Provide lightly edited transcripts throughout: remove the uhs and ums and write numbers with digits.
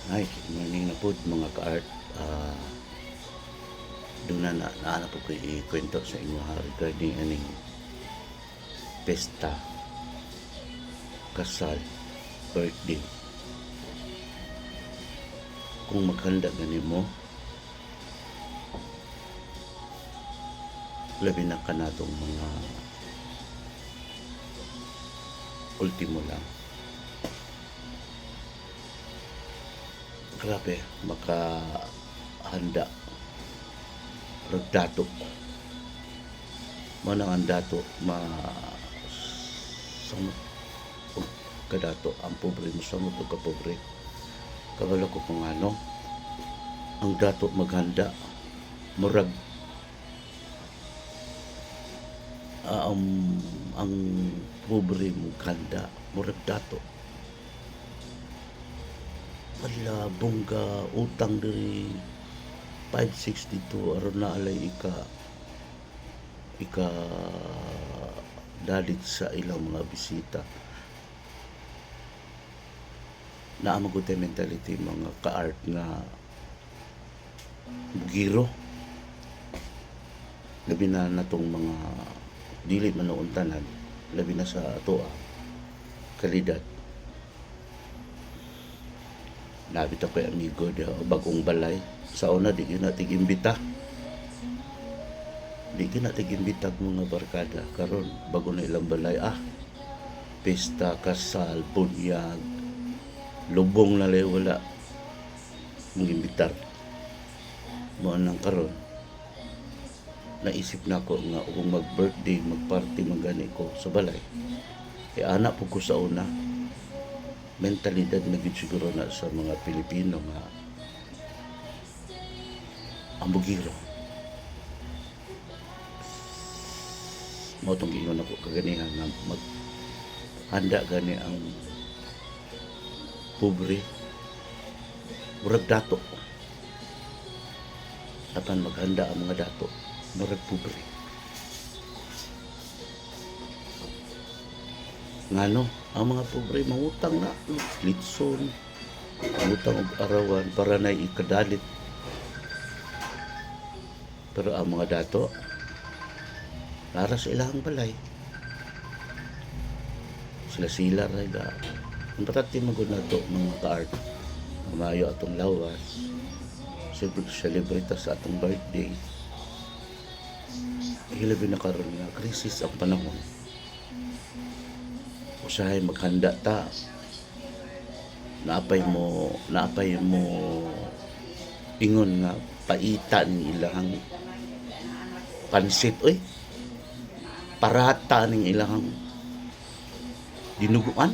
Ay, morning na po mga ka-art. Doon na naana po ko ikwento sa inyo regarding aning pesta, kasal, birthday. Kung maghanda gani mo, labi na ka natong mga ultimo lang. Grabe, makahanda dato manang ang dato samot kadato ang pobre mo samot o kapobre kabalo ko kung ano ang dato maghanda murag ang pobre mo ganda murag dato wala bongga utang diri 562 aron na alay ika dalit sa ilang mga bisita. Naamagod tayo mentality mga ka-art na bugiro. Labi na natong mga dili manuuntanan, labi na sa ato kalidad. Nabit ako yung amigo diya bagong balay. Sa una, di natin imbita. Di natin imbita mga barkada. Karon bago na ilang balay. Pesta, kasal, bunyag, lubong na wala. Ang imbitar. Mo nang karon. Naisip na ko nga kung mag-birthday, mag-party, magani ko sa balay. Anak po ko sa una. Mentalidad na siguro na sa mga Pilipino nga ang bugiro. Mautong ingon ako kaganihan nga maghanda gani ang pobre murag dato. Apan maghanda ang mga dato murag pobre. Ngano ang mga pobre mangutang na litson, mangutang og arawan para na ikadalit. Pero ang mga dato para sa ilang balay sila ray da ang patati magod na to mga ka-art mayo atong lawas celebrate sa atong birthday hilabi na karon nga krisis ang panahon usahay maghanda ta naapay mo ingon nga paita ni ilang pansit parata ning ilang dinuguan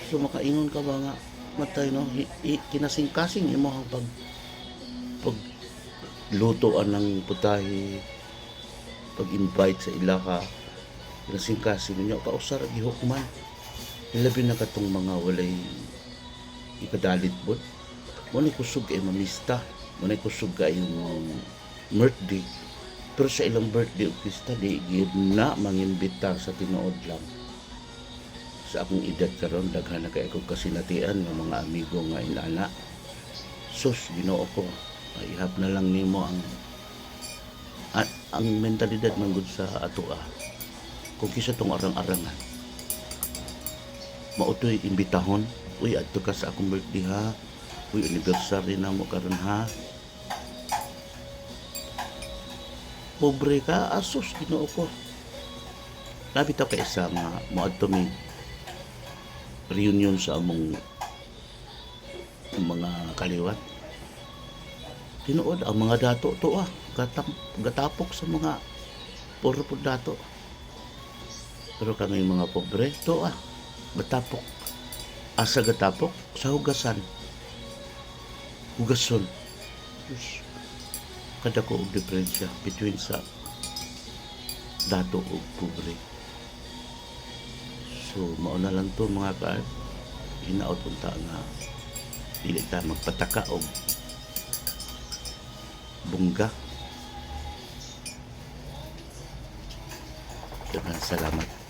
so makaingon ka ba nga matay no kinasing-kasing imo ang pag lutoan ng putahe pag-invite sa ila ka kinasing-kasing niya kausar gihukman ilabi na katong mga walay ikadalit bod mo ni kusog kay mamista mo ni kusog kay yung birthday pero sa ilang birthday o pista di na mangimbitar sa tinuod lang sa akong edad karon daghan na kay ako kasinatian ng mga amigo nga inana sus Ginoo ko ihap na lang nimo ang mentalidad man gud sa ato kung kisa tong arang-arangan mautoy imbitahon adto ka sa akong birthday ha anniversary na mo karon ha pobre ka asus Ginoo ko labit ako isa nga moadto mi reunion sa among mga kaliwat tinuod ang mga dato to gatapok sa mga puro po dato pero kami mga pobre to gatapok asa gatapok sa hugason kada ko og diferensya between sa dato ug pobre. So mao na lang to mga ka-art hinaot unta nga dili ta magpataka og bungga. Salamat.